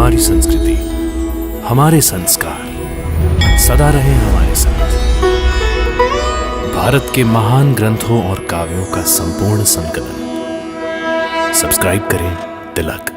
हमारी संस्कृति, हमारे संस्कार सदा रहे हमारे साथ। भारत के महान ग्रंथों और काव्यों का संपूर्ण संकलन। सब्सक्राइब करें तिलक।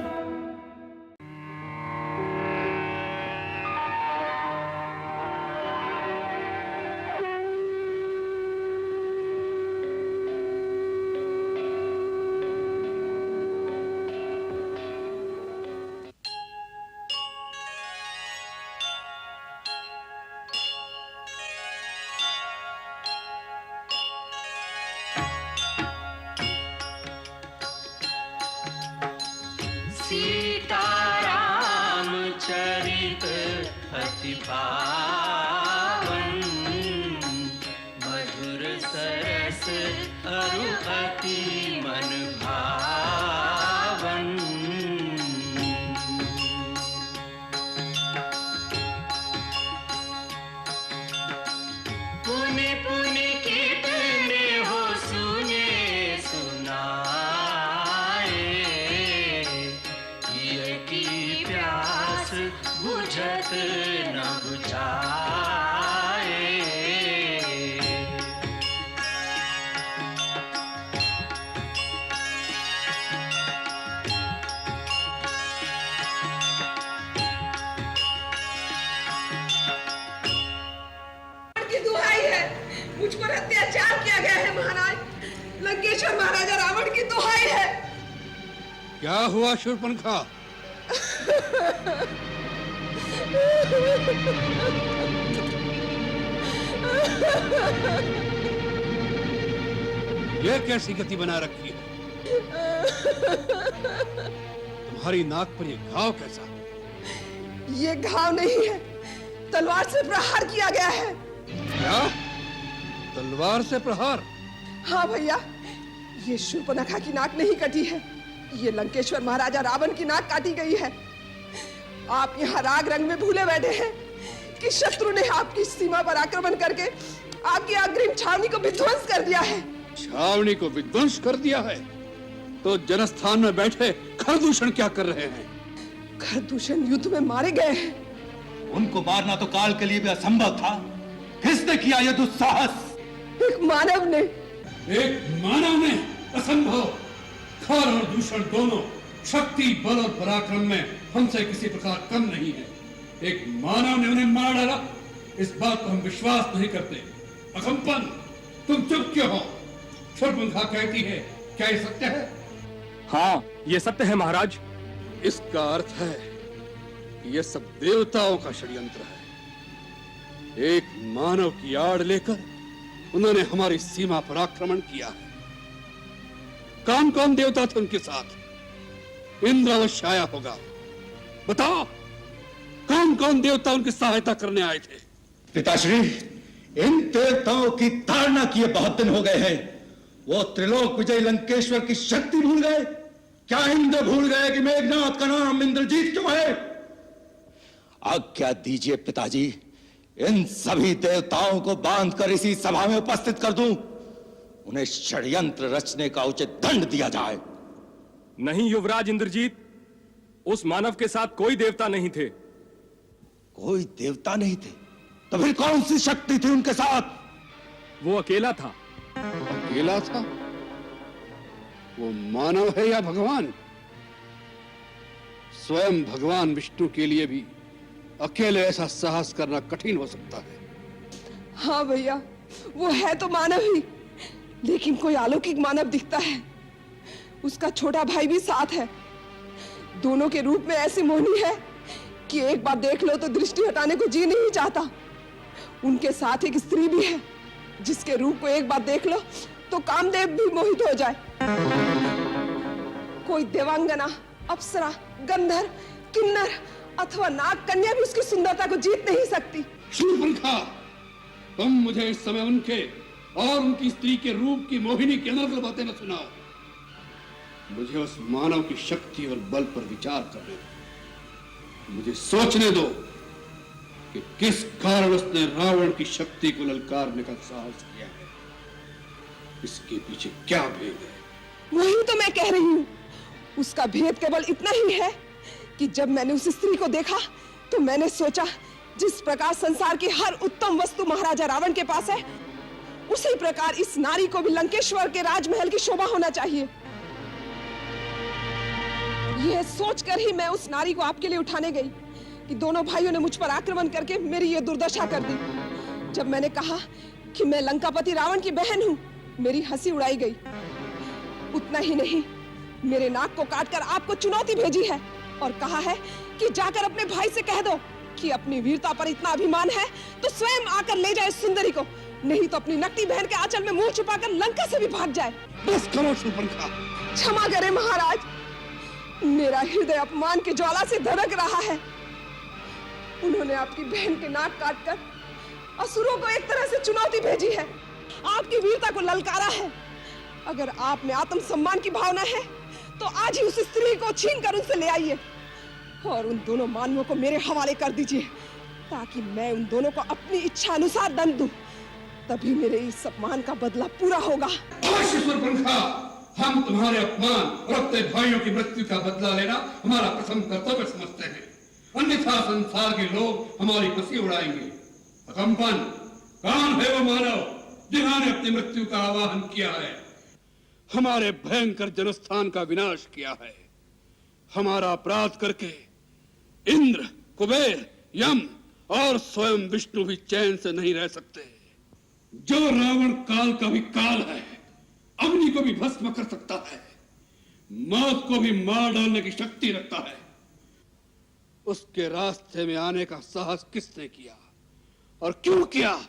सीताराम चरित अति पावन, मधुर सरस अरु अति मन भावन। पुनि पुनि कितने हो सुने सुनाए, की प्यास बुझत न बुझाए। की दुहाई है, मुझ पर अत्याचार किया गया है महाराज। लंकेश्वर महाराजा रावण की दुहाई है। क्या हुआ शूर्पणखा? ये कैसी गति बना रखी है? तुम्हारी नाक पर ये घाव कैसा? ये घाव नहीं है, तलवार से प्रहार किया गया है। क्या? तलवार से प्रहार? हाँ भैया, ये शूर्पणखा की नाक नहीं कटी है, ये लंकेश्वर महाराजा रावण की नाक काटी गई है। आप यहाँ राग रंग में भूले बैठे हैं कि शत्रु ने आपकी सीमा पर आक्रमण करके आपकी अग्रिम छावनी को विध्वंस कर दिया है। छावनी को विध्वंस कर दिया है? तो जनस्थान में बैठे खरदूषण क्या कर रहे हैं? खरदूषण युद्ध में मारे गए हैं। उनको मारना तो काल के लिए भी असंभव था। किसने किया यह दुस्साहस? एक मानव ने। एक मानव ने? असंभव। खर और दूषण दोनों शक्ति, बल और पराक्रम में हमसे किसी प्रकार कम नहीं है। एक मानव ने उन्हें मार डाला, इस बात को हम विश्वास नहीं करते। अकंपन, तुम चुप क्यों हो? शूर्पणखा कहती है, क्या ये सत्य है? हाँ, ये सत्य है महाराज। इसका अर्थ है कि यह सब देवताओं का षड्यंत्र है। एक मानव की आड़ लेकर उन्होंने हमारी सीमा पर आक्रमण किया है। कौन कौन देवता थे उनके साथ? इंद्र अवश्य आया होगा। बताओ, कौन कौन देवता उनकी सहायता करने आए थे? पिताश्री, इन देवताओं की ताड़ना किए बहुत दिन हो गए हैं। वो त्रिलोक विजय लंकेश्वर की शक्ति भूल गए? क्या इंद्र भूल गए कि मेघनाथ का नाम इंद्रजीत क्यों है? आज्ञा दीजिए पिताजी, इन सभी देवताओं को बांधकर इसी सभा में उपस्थित कर दूं। उन्हें षड्यंत्र रचने का उचित दंड दिया जाए। नहीं युवराज इंद्रजीत, उस मानव के साथ कोई देवता नहीं थे। कोई देवता नहीं थे? तो फिर कौन सी शक्ति थी उनके साथ? वो अकेला था। अकेला था? वो मानव है या भगवान? स्वयं भगवान विष्णु के लिए भी अकेले ऐसा साहस करना कठिन हो सकता है। हाँ भैया, वो है तो मानव ही, लेकिन कोई अलौकिक मानव दिखता है। उसका छोटा भाई भी साथ है। दोनों के रूप में ऐसी मोहनी है कि एक बार देख लो तो दृष्टि हटाने को जी नहीं चाहता। उनके साथ एक स्त्री भी है, जिसके रूप को एक बार देख लो तो कामदेव भी मोहित हो जाए। कोई देवांगना, अप्सरा, गंधर्व, किन्नर अथवा नाग कन्या भी उसकी सुंदरता को जीत नहीं सकती। शूर्पणखा, तुम मुझे इस समय उनके और उनकी स्त्री के रूप की मोहिनी की अनर्गल बातें न सुनाओ। मुझे उस मानव की शक्ति और बल पर विचार करने दो। मुझे सोचने दो कि किस कारण उसने रावण की शक्ति को ललकारने का साहस किया है। इसके पीछे क्या भेद है? वही तो मैं कह रही हूँ। उसका भेद केवल इतना ही है कि जब मैंने उस स्त्री को देखा तो मैंने सोचा जिस प्रकार संसार की हर उत्तम वस्तु महाराजा रावण के पास है, उसी प्रकार इस नारी को भी लंकेश्वर के राजमहल की शोभा होना चाहिए। यह सोचकर ही मैं उस नारी को आपके लिए उठाने गई कि दोनों भाइयों ने मुझ पर आक्रमण करके मेरी ये दुर्दशा कर दी। जब मैंने कहा कि मैं लंकापति रावण की बहन हूं, मेरी हंसी उड़ाई गई। उतना ही नहीं, मेरे नाक को काटकर आपको चुनौती भेजी है और कहा है कि जाकर अपने भाई से कह दो कि अपनी वीरता पर इतना अभिमान है तो स्वयं आकर ले जाए सुंदरी को, नहीं तो अपनी नकली बहन के आंचल में मुंह छुपाकर लंका से भी भाग जाए। बस करो शूर्पणखा। क्षमा करें महाराज, मेरा हृदय अपमान की ज्वाला से धड़क रहा है। उन्होंने आपकी बहन के नाक काटकर असुरों को एक तरह से चुनौती भेजी है, आपकी वीरता को ललकारा है। अगर आप में आत्मसम्मान की भावना है तो आज ही उस स्त्री को छीनकर उनसे ले आइए और उन दोनों मानवों को मेरे हवाले कर दीजिए ताकि मैं उन दोनों को अपनी इच्छा अनुसार दंड दूं। तभी मेरे इस अपमान का बदला पूरा होगा। शूर्पणखा, हम तुम्हारे अपमान और अपने भाइयों की मृत्यु का बदला लेना हमारा प्रथम कर्तव्य समझते हैं, अन्यथा संसार के लोग हमारी हंसी उड़ाएंगे। अकंपन, कौन है वो मानव जिन्होंने अपनी मृत्यु का आवाहन किया है, हमारे भयंकर जनस्थान का विनाश किया है। हमारा अपराध करके इंद्र, कुबेर, यम और स्वयं विष्णु भी चैन से नहीं रह सकते। जो रावण काल का भी काल है, अग्नि को भी भस्म कर सकता है, मौत को भी मार डालने की शक्ति रखता है, उसके रास्ते में आने का साहस किसने किया और क्यों किया?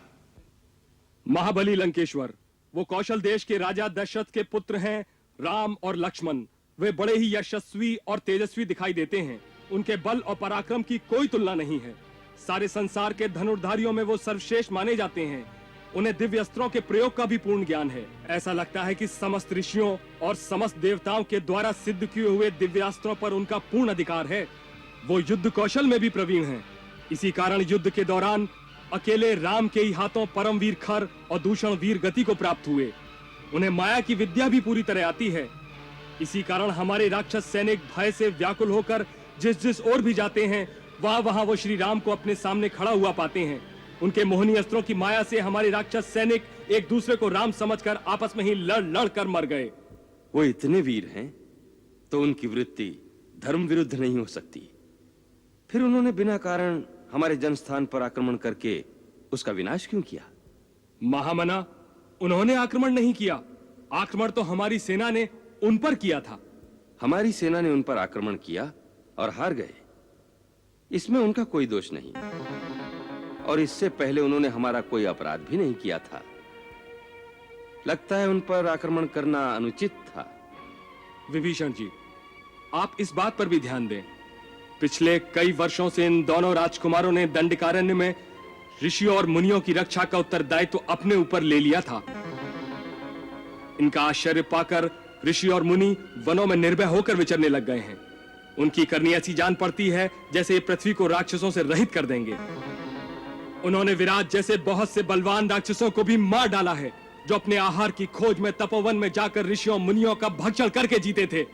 महाबली लंकेश्वर, वो कौशल देश के राजा दशरथ के पुत्र हैं राम और लक्ष्मण। वे बड़े ही यशस्वी और तेजस्वी दिखाई देते हैं। उनके बल और पराक्रम की कोई तुलना नहीं है। सारे संसार के धनुर्धारियों में वो सर्वश्रेष्ठ माने जाते हैं। उन्हें दिव्य अस्त्रों के प्रयोग का भी पूर्ण ज्ञान है। ऐसा लगता है कि समस्त ऋषियों और समस्त देवताओं के द्वारा सिद्ध किए हुए दिव्यास्त्रों पर उनका पूर्ण अधिकार है। वो युद्ध कौशल में भी प्रवीण हैं। इसी कारण युद्ध के दौरान अकेले राम के ही हाथों परमवीर खर और दूषण वीर गति को प्राप्त हुए। उन्हें माया की विद्या भी पूरी तरह आती है। इसी कारण हमारे राक्षस सैनिक भय से व्याकुल होकर जिस जिस ओर भी जाते हैं, वहां वहां वो श्री राम को अपने सामने खड़ा हुआ पाते हैं। उनके मोहनी अस्त्रों की माया से हमारे राक्षस सैनिक एक दूसरे को राम समझकर आपस में ही लड़ लड़ कर मर गए। वो इतने वीर हैं तो उनकी वृत्ति धर्म विरुद्ध नहीं हो सकती। फिर उन्होंने बिना कारण हमारे जनस्थान पर आक्रमण करके उसका विनाश क्यों किया? महामना, उन्होंने आक्रमण नहीं किया। आक्रमण तो हमारी सेना ने उन पर किया था। हमारी सेना ने उन पर आक्रमण किया और हार गए, इसमें उनका कोई दोष नहीं। और इससे पहले उन्होंने हमारा कोई अपराध भी नहीं किया था। लगता है उन पर आक्रमण करना अनुचित था। विभीषण जी, आप इस बात पर भी ध्यान दें। पिछले कई वर्षों से इन दोनों राजकुमारों ने दंडकारण्य में ऋषियों और मुनियों की रक्षा का उत्तरदायित्व तो अपने ऊपर ले लिया था। इनका आश्चर्य पाकर ऋषि और मुनि वनों में निर्भय होकर विचरने लग गए हैं। उनकी करनी ऐसी जान पड़ती है जैसे ये पृथ्वी को राक्षसों से रहित कर देंगे। उन्होंने विराट जैसे बहुत से बलवान राक्षसों को भी मार डाला है, जो अपने आहार की खोज में तपोवन में जाकर ऋषियों मुनियों का भक्षण करके जीते थे।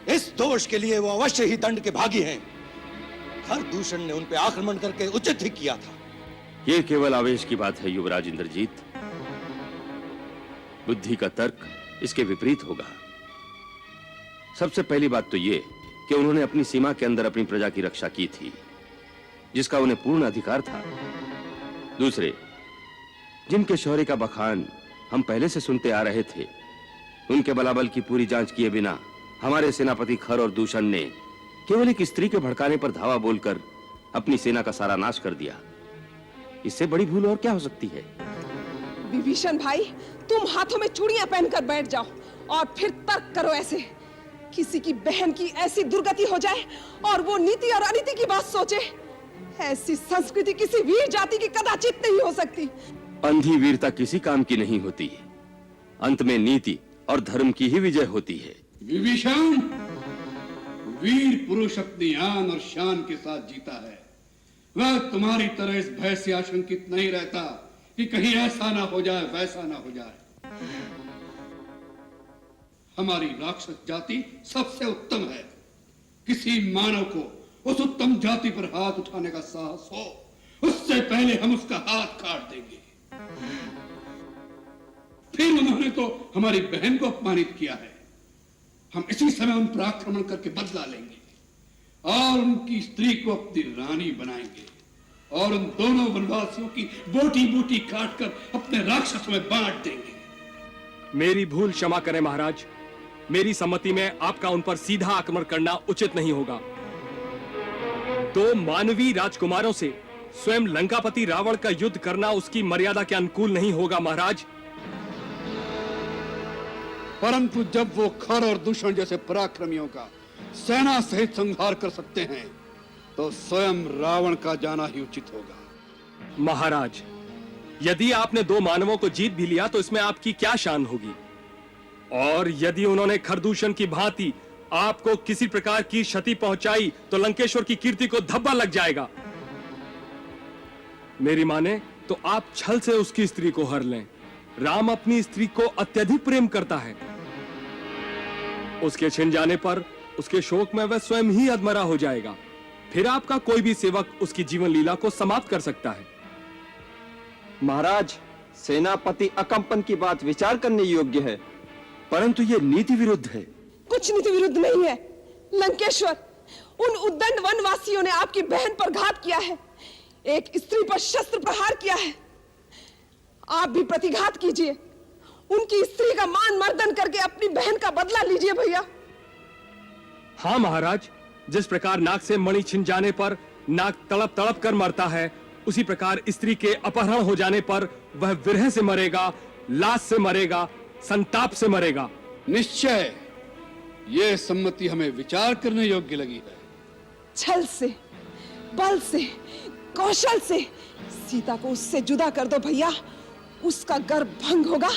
इस दोष के लिए वो अवश्य ही दंड के भागी हैं। हर दूषण ने उन पे आक्रमण करके उचित ही किया था। यह केवल आवेश की बात है युवराज इंद्रजीत। बुद्धि का तर्क इसके विपरीत होगा। सबसे पहली बात तो यह कि उन्होंने अपनी सीमा के अंदर अपनी प्रजा की रक्षा की थी, जिसका उन्हें पूर्ण अधिकार था। दूसरे, जिनके शौर्य का बखान हम पहले से सुनते आ रहे थे, उनके बलाबल की पूरी जांच किए बिना हमारे सेनापति खर और दूषण ने केवल एक स्त्री के भड़काने पर धावा बोलकर अपनी सेना का सारा नाश कर दिया। इससे बड़ी भूल और क्या हो सकती है? विभीषण भाई, तुम हाथों में चूड़ियां पहनकर बैठ जाओ और फिर तर्क करो। ऐसे किसी की बहन की ऐसी दुर्गति हो जाए और वो नीति और अनीति की बात सोचे, ऐसी संस्कृति किसी वीर जाति की कदाचित नहीं हो सकती। अंधी वीरता किसी काम की नहीं होती। अंत में नीति और धर्म की ही विजय होती है। विभीषण, वीर पुरुष अपनी आन और शान के साथ जीता है। वह तुम्हारी तरह इस भय से आशंकित नहीं रहता कि कहीं ऐसा ना हो जाए, वैसा ना हो जाए। हमारी राक्षस जाति सबसे उत्तम है। किसी मानव को उस उत्तम जाति पर हाथ उठाने का साहस हो, उससे पहले हम उसका हाथ काट देंगे। फिर उन्होंने तो हमारी बहन को अपमानित किया है, हम इसी समय उन पर आक्रमण करके बदला लेंगे और उनकी स्त्री को अपनी रानी बनाएंगे और उन दोनों वनवासियों की बोटी बोटी काटकर अपने राक्षसों में बांट देंगे। मेरी भूल क्षमा करें महाराज, मेरी सम्मति में आपका उन पर सीधा आक्रमण करना उचित नहीं होगा। दो मानवीय राजकुमारों से स्वयं लंकापति रावण का युद्ध करना उसकी मर्यादा के अनुकूल नहीं होगा महाराज। परंतु जब वो खर और दूषण जैसे पराक्रमियों का सेना सहित संहार कर सकते हैं, तो स्वयं रावण का जाना ही उचित होगा। महाराज, यदि आपने दो मानवों को जीत भी लिया तो इसमें आपकी क्या शान होगी? और यदि उन्होंने खरदूषण की भांति आपको किसी प्रकार की क्षति पहुंचाई तो लंकेश्वर की कीर्ति को धब्बा लग जाएगा। मेरी माने तो आप छल से उसकी स्त्री को हर लें। राम अपनी स्त्री को अत्यधिक प्रेम करता है। उसके छिन जाने पर उसके शोक में वह स्वयं ही अधमरा हो जाएगा। फिर आपका कोई भी सेवक उसकी जीवन लीला को समाप्त कर सकता है। महाराज, सेनापति अकंपन की बात विचार करने योग्य है, परंतु यह नीति विरुद्ध है। कुछ नीति विरुद्ध नहीं है लंकेश्वर। उन उद्दंड वनवासियों ने आपकी बहन पर घात किया है, एक स्त्री पर शस्त्र प्रहार किया है। आप भी प्रतिघात कीजिए, उनकी स्त्री का मान मर्दन करके अपनी बहन का बदला लीजिए भैया। हाँ महाराज, जिस प्रकार नाक से मणि छिन जाने पर नाक तड़प तड़प कर मरता है, उसी प्रकार स्त्री के अपहरण हो जाने पर वह विरह से मरेगा, लाश से मरेगा, संताप से मरेगा। निश्चय यह सम्मति हमें विचार करने योग्य लगी है। छल से, बल से, कौशल से सीता को उससे जुदा कर दो भैया। उसका गर्भ भंग होगा,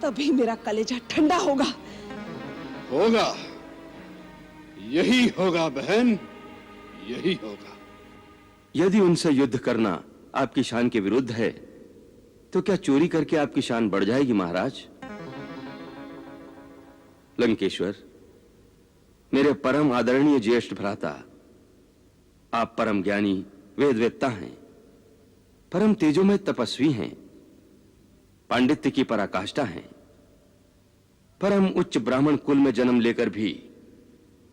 तभी मेरा कलेजा ठंडा होगा। होगा, यही होगा बहन, यही होगा। यदि उनसे युद्ध करना आपकी शान के विरुद्ध है, तो क्या चोरी करके आपकी शान बढ़ जाएगी महाराज? लंकेश्वर, मेरे परम आदरणीय ज्येष्ठ भ्राता, आप परम ज्ञानी वेदवेत्ता हैं, परम तेजोमय तपस्वी हैं, पांडित्य की पराकाष्ठा हैं, परम उच्च ब्राह्मण कुल में जन्म लेकर भी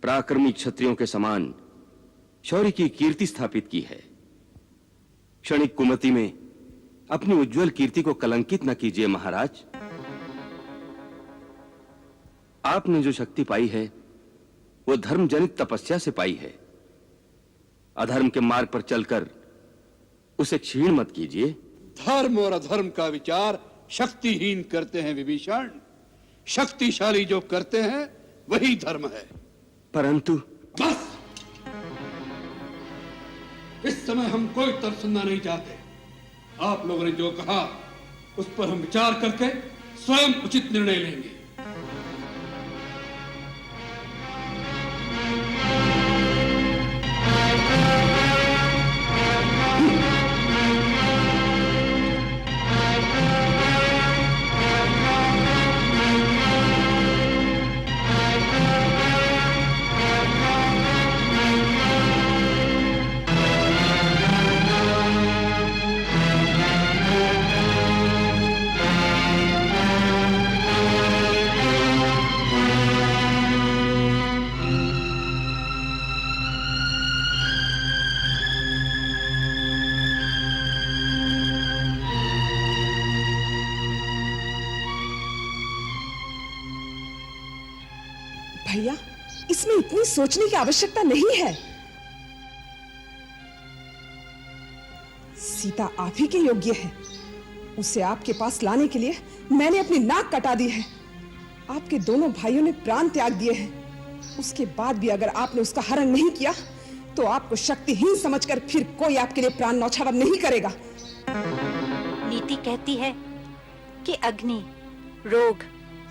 पराक्रमी क्षत्रियों के समान शौर्य की कीर्ति स्थापित की है। क्षणिक कुमति में अपनी उज्जवल कीर्ति को कलंकित न कीजिए महाराज। आपने जो शक्ति पाई है वो धर्म जनित तपस्या से पाई है। अधर्म के मार्ग पर चलकर उसे क्षीण मत कीजिए। धर्म और अधर्म का विचार शक्तिहीन करते हैं विभीषण। शक्तिशाली जो करते हैं वही धर्म है। परंतु बस, इस समय हम कोई तर्क सुनना नहीं चाहते। आप लोगों ने जो कहा उस पर हम विचार करके स्वयं उचित निर्णय लेंगे। भैया, इसमें इतनी सोचने की आवश्यकता नहीं है। सीता आप ही के योग्य है। उसे आपके पास लाने के लिए मैंने अपनी नाक कटा दी है। आपके दोनों भाइयों ने प्राण त्याग दिए हैं। उसके बाद भी अगर आपने उसका हरण नहीं किया तो आपको शक्तिहीन समझकर फिर कोई आपके लिए प्राण न्यौछावर नहीं करेगा। नीति कहती है कि अग्नि, रोग,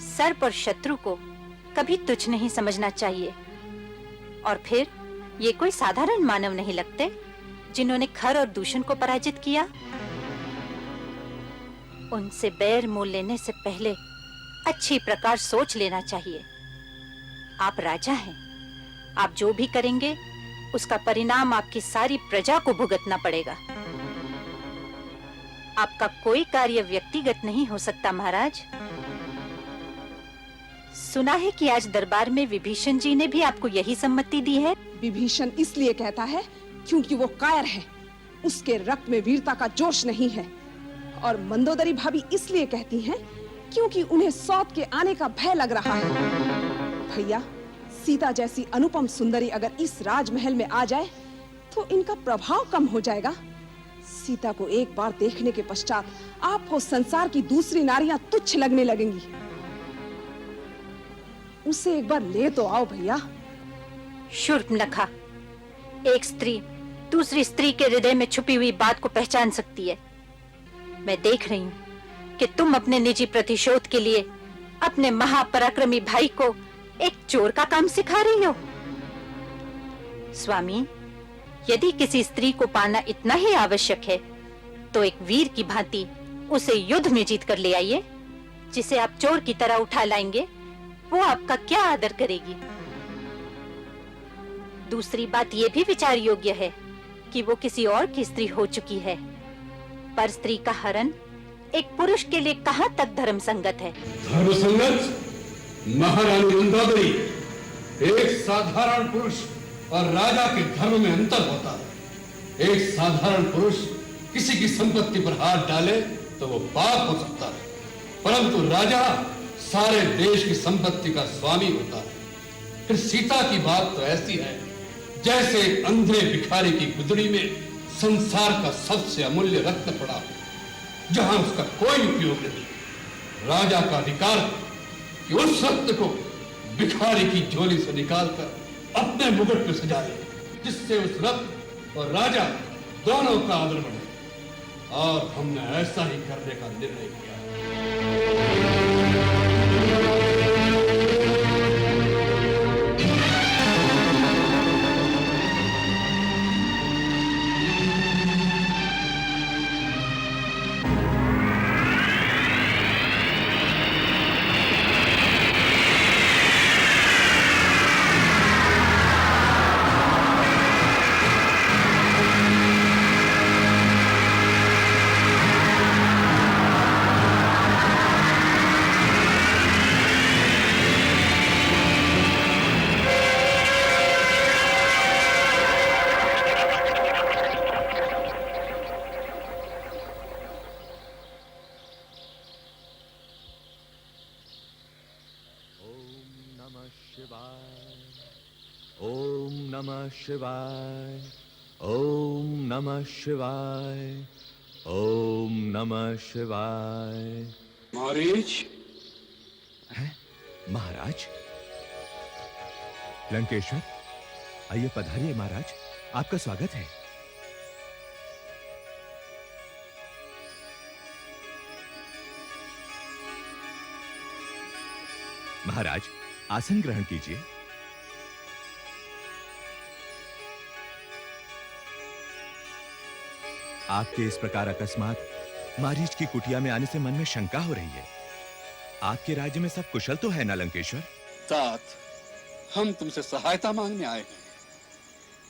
सर्प और शत्रु को कभी तुच्छ नहीं समझना चाहिए। और फिर ये कोई साधारण मानव नहीं लगते जिन्होंने खर और दूषण को पराजित किया। उनसे बैर मोल लेने से पहले अच्छी प्रकार सोच लेना चाहिए। आप राजा हैं, आप जो भी करेंगे उसका परिणाम आपकी सारी प्रजा को भुगतना पड़ेगा। आपका कोई कार्य व्यक्तिगत नहीं हो सकता महाराज। सुना है कि आज दरबार में विभीषण जी ने भी आपको यही सम्मति दी है। विभीषण इसलिए कहता है क्योंकि वो कायर है, उसके रक्त में वीरता का जोश नहीं है। और मंदोदरी भाभी इसलिए कहती हैं क्योंकि उन्हें सौत के आने का भय लग रहा है। भैया, सीता जैसी अनुपम सुंदरी अगर इस राजमहल में आ जाए तो इनका प्रभाव कम हो जाएगा। सीता को एक बार देखने के पश्चात आपको संसार की दूसरी नारियां तुच्छ लगने लगेंगी। उसे एक बार ले तो आओ भैया। शूर्पणखा, एक स्त्री दूसरी स्त्री के हृदय में छुपी हुई बात को पहचान सकती है। मैं देख रही हूँ कि तुम अपने निजी प्रतिशोध के लिए अपने महापराक्रमी भाई को एक चोर का काम सिखा रही हो। स्वामी, यदि किसी स्त्री को पाना इतना ही आवश्यक है तो एक वीर की भांति उसे युद्ध में जीत कर ले आइए। जिसे आप चोर की तरह उठा लाएंगे वो आपका क्या आदर करेगी। दूसरी बात ये भी विचार योग्य है कि वो किसी और की स्त्री हो चुकी है, पर स्त्री का हरण एक पुरुष के लिए कहां तक धर्म संगत है। धर्म संगत? महारानी मंदोदरी, एक साधारण पुरुष और राजा के धर्म में अंतर होता है। एक साधारण पुरुष किसी की संपत्ति पर हाथ डाले तो वो पाप हो सकता है, परंतु राजा सारे देश की संपत्ति का स्वामी होता है। फिर सीता की बात तो ऐसी है जैसे एक अंधे भिखारी की गुदड़ी में संसार का सबसे अमूल्य रत्न पड़ा हो, जहां उसका कोई उपयोग नहीं। राजा का अधिकार कि उस रत्न को भिखारी की झोली से निकालकर अपने मुकुट में सजाए, जिससे उस रत्न और राजा दोनों का आदर बढ़े। और हमने ऐसा ही करने का निर्णय किया। ओम नमः शिवाय, ओम नमः शिवाय, ओम नमः शिवाय। मारीच, हैं? महाराज? लंकेश्वर, आइए पधारिए महाराज, आपका स्वागत है। महाराज, आसन ग्रहण कीजिए। आपके इस प्रकार अकस्मात मारीच की कुटिया में आने से मन में शंका हो रही है। आपके राज्य में सब कुशल तो है ना लंकेश्वर? तात, हम तुमसे सहायता मांगने आए हैं।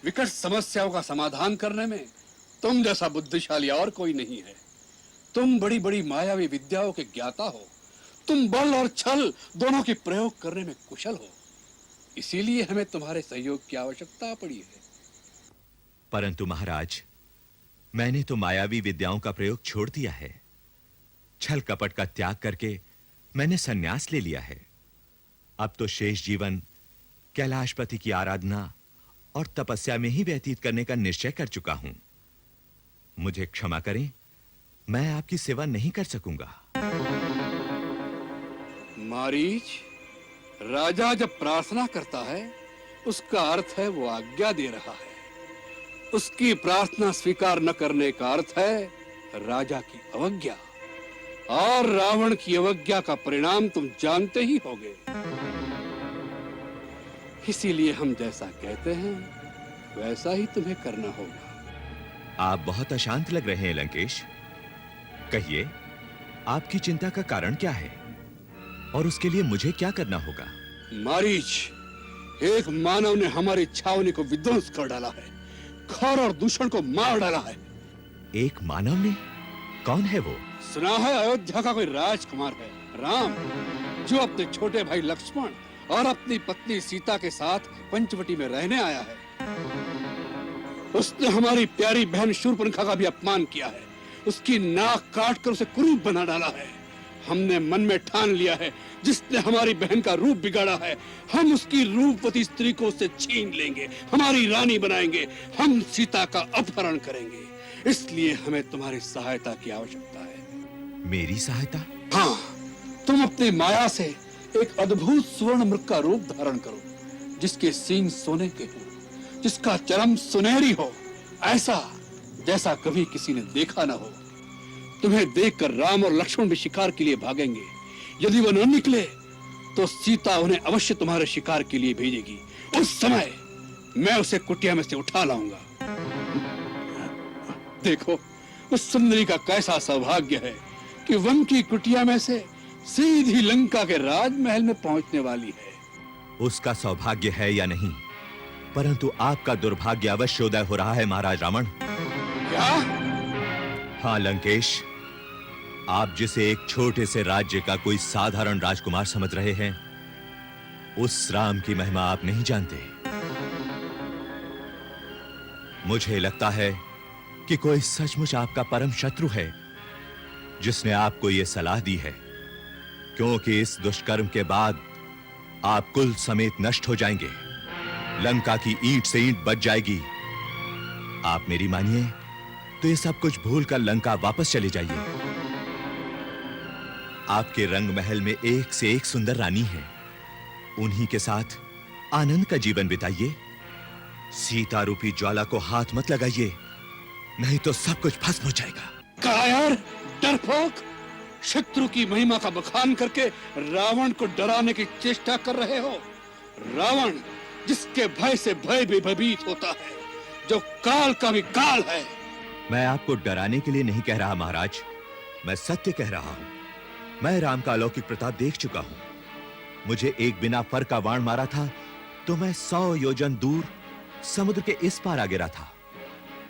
विकट समस्याओं का समाधान करने में तुम जैसा बुद्धिशाली और कोई नहीं है। तुम बड़ी बड़ी मायावी विद्याओं के ज्ञाता हो। तुम बल और छल दोनों के प्रयोग करने में कुशल हो। इसीलिए हमें तुम्हारे सहयोग की आवश्यकता पड़ी है। परंतु महाराज, मैंने तो मायावी विद्याओं का प्रयोग छोड़ दिया है। छल कपट का त्याग करके मैंने संन्यास ले लिया है। अब तो शेष जीवन कैलाशपति की आराधना और तपस्या में ही व्यतीत करने का निश्चय कर चुका हूं। मुझे क्षमा करें, मैं आपकी सेवा नहीं कर सकूंगा। मारीच, राजा जब प्रार्थना करता है उसका अर्थ है वो आज्ञा दे रहा है। उसकी प्रार्थना स्वीकार न करने का अर्थ है राजा की अवज्ञा। और रावण की अवज्ञा का परिणाम तुम जानते ही होगे। इसीलिए हम जैसा कहते हैं वैसा ही तुम्हें करना होगा। आप बहुत अशांत लग रहे हैं लंकेश। कहिए, आपकी चिंता का कारण क्या है और उसके लिए मुझे क्या करना होगा? मारीच, एक मानव ने हमारी छावनी को विध्वंस कर डाला है, खर और दूषण को मार डाला है। एक मानव ने? कौन है वो? सुना है अयोध्या का कोई राजकुमार है, राम, जो अपने छोटे भाई लक्ष्मण और अपनी पत्नी सीता के साथ पंचवटी में रहने आया है। उसने हमारी प्यारी बहन शूर्पणखा का भी अपमान किया है, उसकी नाक काट कर उसे कुरूप बना डाला है। हमने मन में ठान लिया है, जिसने हमारी बहन का रूप बिगाड़ा है, हम उसकी रूपवती स्त्री को उससे छीन लेंगे, हमारी रानी बनाएंगे, हम सीता का अपहरण करेंगे। इसलिए हमें तुम्हारी सहायता की आवश्यकता है। मेरी सहायता? हाँ, तुम अपनी माया से एक अद्भुत स्वर्ण मृग का रूप धारण करो, जिसके सींग सोने के हो, जिसका चरम सुनहरी हो, ऐसा जैसा कभी किसी ने देखा ना हो। तुम्हें देखकर राम और लक्ष्मण भी शिकार के लिए भागेंगे। यदि वो न निकले तो सीता उन्हें अवश्य तुम्हारे शिकार के लिए भेजेगी। उस समय मैं उसे कुटिया में से उठा लाऊंगा। देखो, उस सुंदरी का कैसा सौभाग्य है कि वन की कुटिया में से सीधी लंका के राजमहल में पहुंचने वाली है। उसका सौभाग्य है या नहीं, परंतु आपका दुर्भाग्य अवश्य उदय हो रहा है महाराज रावण। क्या? हाँ लंकेश, आप जिसे एक छोटे से राज्य का कोई साधारण राजकुमार समझ रहे हैं, उस राम की महिमा आप नहीं जानते। मुझे लगता है कि कोई सचमुच आपका परम शत्रु है, जिसने आपको यह सलाह दी है, क्योंकि इस दुष्कर्म के बाद आप कुल समेत नष्ट हो जाएंगे। लंका की ईंट से ईंट बच जाएगी। आप मेरी मानिए तो ये सब कुछ भूलकर लंका वापस चले जाइए। आपके रंग महल में एक से एक सुंदर रानी है, उन्हीं के साथ आनंद का जीवन बिताइए। सीता रूपी ज्वाला को हाथ मत लगाइए, नहीं तो सब कुछ भस्म हो जाएगा। कायर, डरपोक, शत्रु की महिमा का बखान करके रावण को डराने की चेष्टा कर रहे हो। रावण, जिसके भय से भय भी भयभीत होता है, जो काल का भी काल है। मैं आपको डराने के लिए नहीं कह रहा महाराज, मैं सत्य कह रहा हूं। मैं राम का अलौकिक प्रताप देख चुका हूं। मुझे एक बिना फर का बाण मारा था तो मैं 100 योजन दूर समुद्र के इस पार आ गिरा था।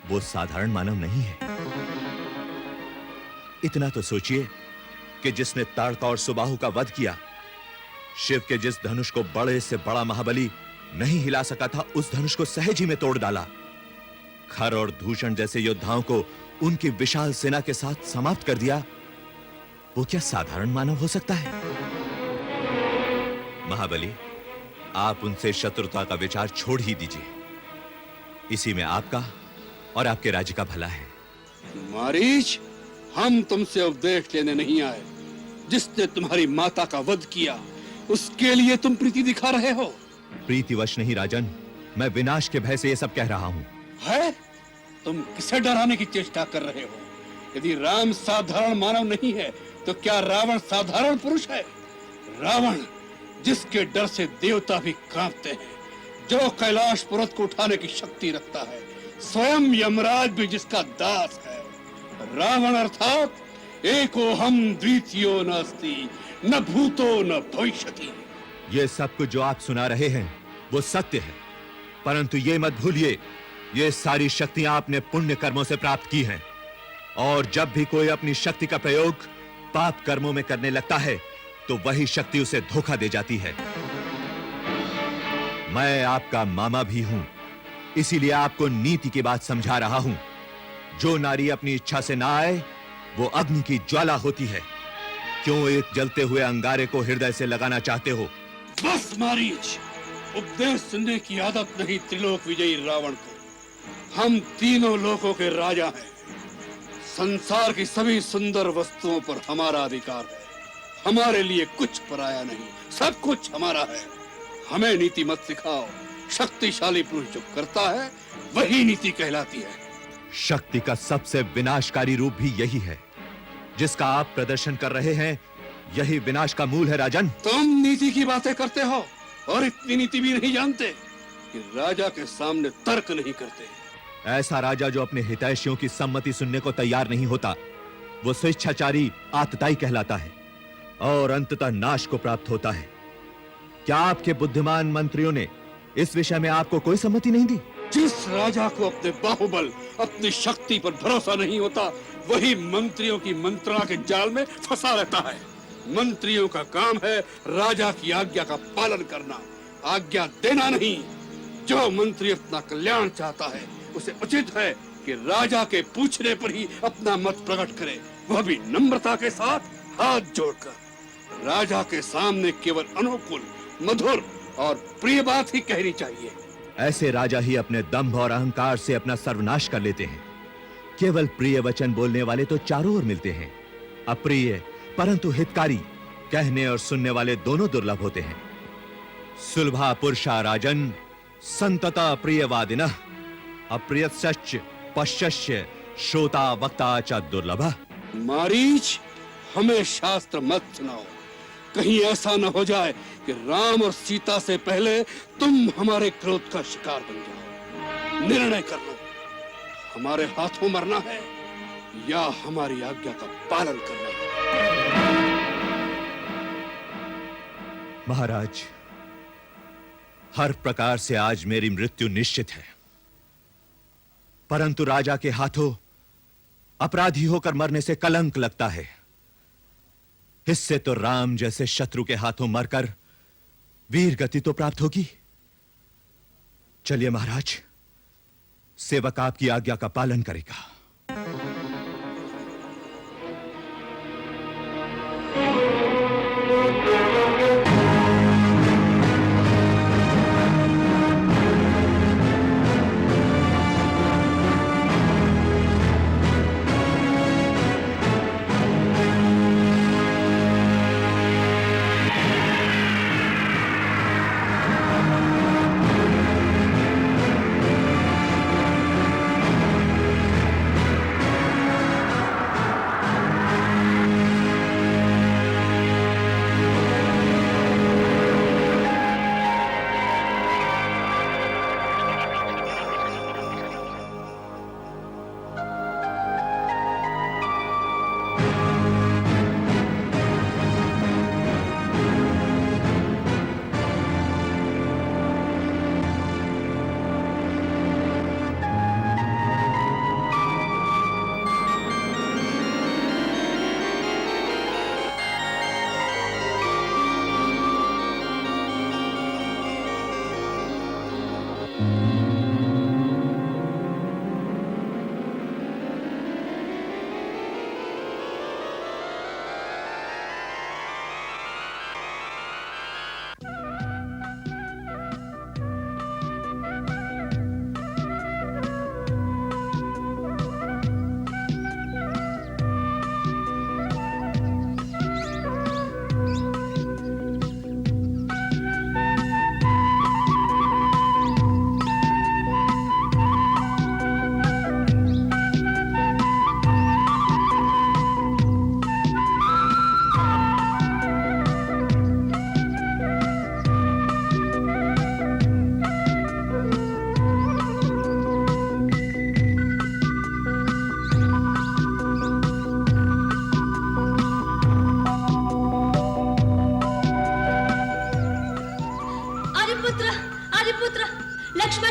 वो साधारण मानव नहीं है। इतना तो सोचिए कि जिसने ताड़का और सुबाहु का वध किया, शिव के जिस धनुष को बड़े से बड़ा महाबली नहीं हिला सका था, उस धनुष को सहज ही में तोड़ डाला। खर और दूषण जैसे योद्धाओं को उनकी विशाल सेना के साथ समाप्त कर दिया। वो क्या साधारण मानव हो सकता है? महाबली, आप उनसे शत्रुता का विचार छोड़ ही दीजिए। इसी में आपका और आपके राज्य का भला है। मारीच, हम तुमसे उपदेश लेने नहीं आए। जिसने तुम्हारी माता का वध किया, उसके लिए तुम प्रीति दिखा रहे हो। प्रीतिवश नहीं राजन, मैं विनाश के भय से ये सब कह रहा हूं। है? तुम किसे डराने की चेष्टा कर रहे हो? यदि राम साधारण मानव नहीं है, तो क्या रावण साधारण पुरुष है? रावण, जिसके डर से देवता भी कांपते हैं, जो कैलाश पर्वत को उठाने की शक्ति रखता है, स्वयं यमराज भी जिसका दास है। रावण अर्थात एको हम द्वितीयो नास्ति, न भूतो न भविष्यति। ये सब कुछ जो आप सुना रहे हैं वो सत्य है, परंतु ये मत भूलिए, ये सारी शक्तियां आपने पुण्य कर्मों से प्राप्त की हैं। और जब भी कोई अपनी शक्ति का प्रयोग पाप कर्मों में करने लगता है, तो वही शक्ति उसे धोखा दे जाती है। मैं आपका मामा भी हूं, इसीलिए आपको नीति की बात समझा रहा हूं। जो नारी अपनी इच्छा से ना आए, वो अग्नि की ज्वाला होती है। क्यों एक जलते हुए अंगारे को हृदय से लगाना चाहते हो? बस मारीच, उपदेश सुनने की आदत नहीं त्रिलोक विजयी रावण को। हम तीनों लोकों के राजा हैं। संसार की सभी सुंदर वस्तुओं पर हमारा अधिकार है। हमारे लिए कुछ पराया नहीं, सब कुछ हमारा है। हमें नीति मत सिखाओ। शक्तिशाली पुरुष जो करता है, वही नीति कहलाती है। शक्ति का सबसे विनाशकारी रूप भी यही है, जिसका आप प्रदर्शन कर रहे हैं। यही विनाश का मूल है राजन। तुम नीति की बातें करते हो और इतनी नीति भी नहीं जानते कि राजा के सामने तर्क नहीं करते। ऐसा राजा जो अपने हितैषियों की सम्मति सुनने को तैयार नहीं होता, वो स्वेच्छाचारी आतताई कहलाता है और अंततः नाश को प्राप्त होता है। क्या आपके बुद्धिमान मंत्रियों ने इस विषय में आपको कोई सम्मति नहीं दी? जिस राजा को अपने बाहुबल, अपनी शक्ति पर भरोसा नहीं होता, वही मंत्रियों की मंत्रणा के जाल में फंसा रहता है। मंत्रियों का काम है राजा की आज्ञा का पालन करना, आज्ञा देना नहीं। जो मंत्री अपना कल्याण चाहता है, उसे उचित है कि राजा के पूछने पर ही अपना मत प्रकट करे, वह भी नम्रता के साथ हाथ जोड़कर। राजा के सामने केवल अनुकूल, मधुर और प्रिय बात ही कहनी चाहिए। ऐसे राजा ही अपने दंभ और अहंकार से अपना सर्वनाश कर लेते हैं। केवल प्रिय वचन बोलने वाले तो चारों ओर मिलते हैं, अप्रिय परंतु हितकारी कहने और सुनने वाले दोनों दुर्लभ होते हैं। सुलभा पुरुषा राजन संतता प्रियवादिनः अप्रियश्च पश्यस्य श्रोता वक्ता च दुर्लभः। मारीच, हमें शास्त्र मत सुनाओ। कहीं ऐसा न हो जाए कि राम और सीता से पहले तुम हमारे क्रोध का शिकार बन जाओ। निर्णय कर लो, हमारे हाथों मरना है या हमारी आज्ञा का पालन करना है। महाराज, हर प्रकार से आज मेरी मृत्यु निश्चित है, परंतु राजा के हाथों अपराधी होकर मरने से कलंक लगता है। इससे तो राम जैसे शत्रु के हाथों मरकर वीर गति तो प्राप्त होगी। चलिए महाराज, सेवक आपकी आज्ञा का पालन करेगा।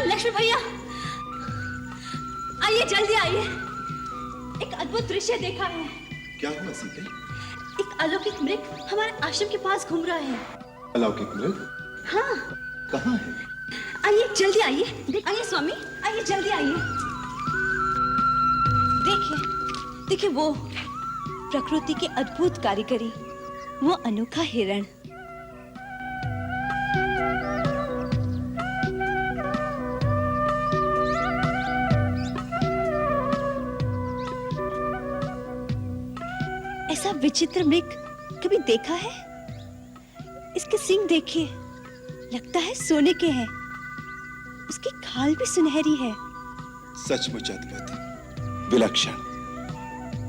लक्ष्मण भैया आइए, जल्दी आइए। एक अद्भुत दृश्य देखा है। क्या हुआ सीते? एक अलौकिक मृग हमारे आश्रम के पास घूम रहा है। अलौकिक मृग? हाँ। कहाँ है? आइए, जल्दी आइए। आइए स्वामी, आइए जल्दी आइए। देखिए देखिए, वो प्रकृति की अद्भुत कारीगरी, वो अनोखा हिरण। ऐसा विचित्र मृग कभी देखा है? इसके सींग देखिए, लगता है सोने के हैं। उसकी खाल भी सुनहरी है। सचमुच अद्भुत, विलक्षण।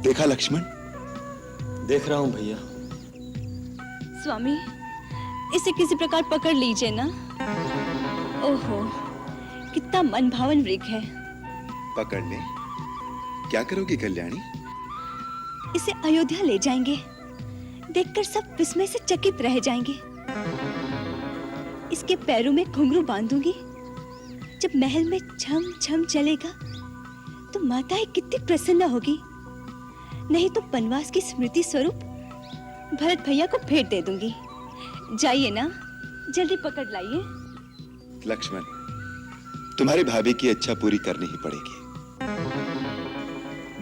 देखा लक्ष्मण? देख रहा हूं भैया। स्वामी, इसे किसी प्रकार पकड़ लीजिए ना। ओहो, कितना मनभावन मृग है। पकड़ ले। क्या करोगी कल्याणी? इसे अयोध्या ले जाएंगे। देखकर सब विस्मय से चकित रह जाएंगे। इसके पैरों में घुंघरू बांधूंगी जब महल में छम छम चलेगा तो माताएं कितनी प्रसन्न होगी। नहीं तो वनवास की स्मृति स्वरूप भरत भैया को भेंट दे दूंगी। जाइए ना, जल्दी पकड़ लाइए। लक्ष्मण, तुम्हारी भाभी की इच्छा पूरी करनी ही पड़ेगी।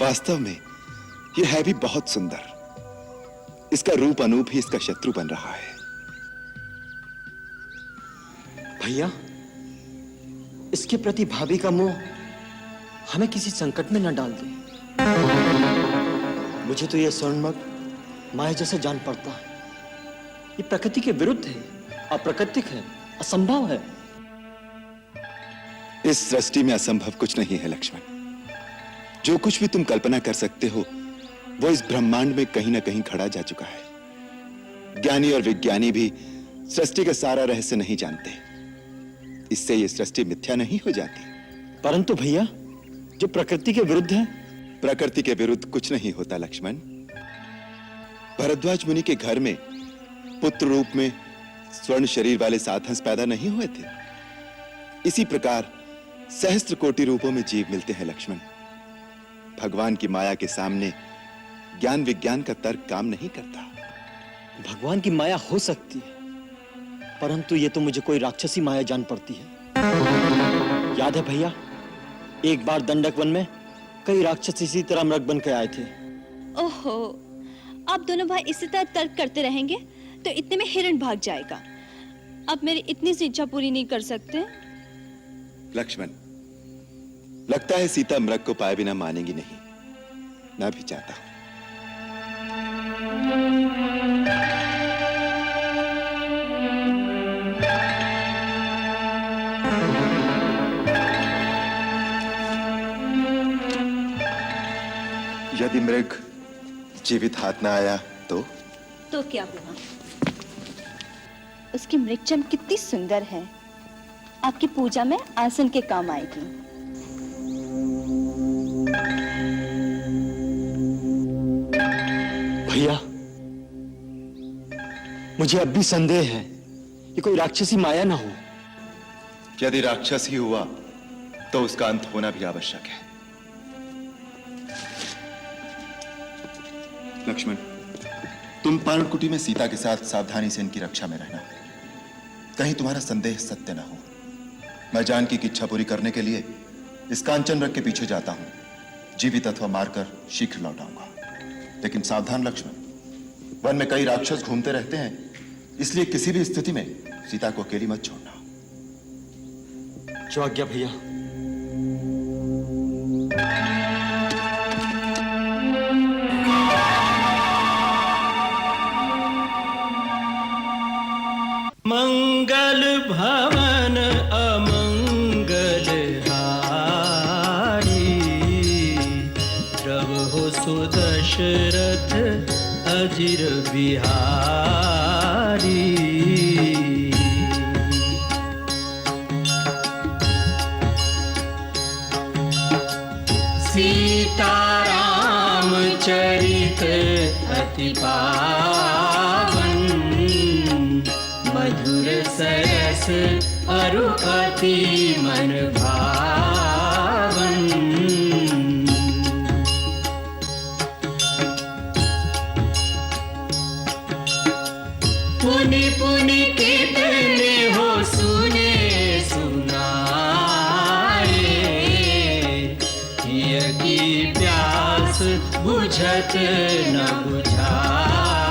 वास्तव में यह है भी बहुत सुंदर। इसका रूप अनूप ही इसका शत्रु बन रहा है। भैया, इसके प्रति भाभी का मोह हमें किसी संकट में न डाल दे। मुझे तो यह स्वर्णमग माया जैसे जान पड़ता है। ये प्रकृति के विरुद्ध है, अप्राकृतिक है, असंभव है। इस सृष्टि में असंभव कुछ नहीं है लक्ष्मण। जो कुछ भी तुम कल्पना कर सकते हो वो इस ब्रह्मांड में कहीं ना कहीं खड़ा जा चुका है। ज्ञानी और विज्ञानी भी सृष्टि का सारा रहस्य नहीं जानते। इससे ये सृष्टि मिथ्या नहीं हो जाती। परंतु भैया, जो प्रकृति के विरुद्ध है। प्रकृति के विरुद्ध कुछ नहीं होता लक्ष्मण। भरद्वाज मुनि के घर में पुत्र रूप में स्वर्ण शरीर वाले 7 हंस पैदा नहीं हुए थे। इसी प्रकार सहस्त्र कोटि रूपों में जीव मिलते हैं लक्ष्मण। भगवान की माया के सामने ज्ञान विज्ञान का तर्क काम नहीं करता। भगवान की माया हो सकती है, परंतु ये तो मुझे कोई राक्षसी माया जान पड़ती है। याद है भैया, एक बार दंडक वन में कई राक्षस इसी तरह मृग बन के आए थे। ओहो, आप दोनों भाई इसी तरह तर्क करते रहेंगे तो इतने में हिरण भाग जाएगा। अब मेरी इतनी सी इच्छा पूरी नहीं कर सकते? लक्ष्मण, लगता है सीता मृग को पाए बिना मानेगी नहीं। मैं भी चाहता हूं। यदि मृग जीवित हाथ ना आया तो क्या हुआ? उसकी मृगचम कितनी सुंदर है, आपकी पूजा में आसन के काम आएगी। भैया, मुझे अब भी संदेह है कि कोई राक्षसी माया ना हो। यदि राक्षस ही हुआ तो उसका अंत होना भी आवश्यक है। लक्ष्मण, तुम पर्णकुटी में सीता के साथ सावधानी से इनकी रक्षा में रहना। कहीं तुम्हारा संदेह सत्य ना हो। मैं जानकी की इच्छा पूरी करने के लिए इस कांचन रथ के पीछे जाता हूं। जीवित अथवा मारकर शीघ्र लौट आऊंगा। लेकिन सावधान लक्ष्मण, वन में कई राक्षस घूमते रहते हैं, इसलिए किसी भी स्थिति में सीता को अकेली मत छोड़ना। जो आज्ञा भैया। मंगल भवन अमंगल हारी, प्रभु सुदशरथ अजिर बिहारी। सीताराम चरित अति पावन, मधुर सरस अरु अति मन भावन। पुनि पुनि कितने हो सुने सुनाए, हिय की प्यास बुझत न बुझाए।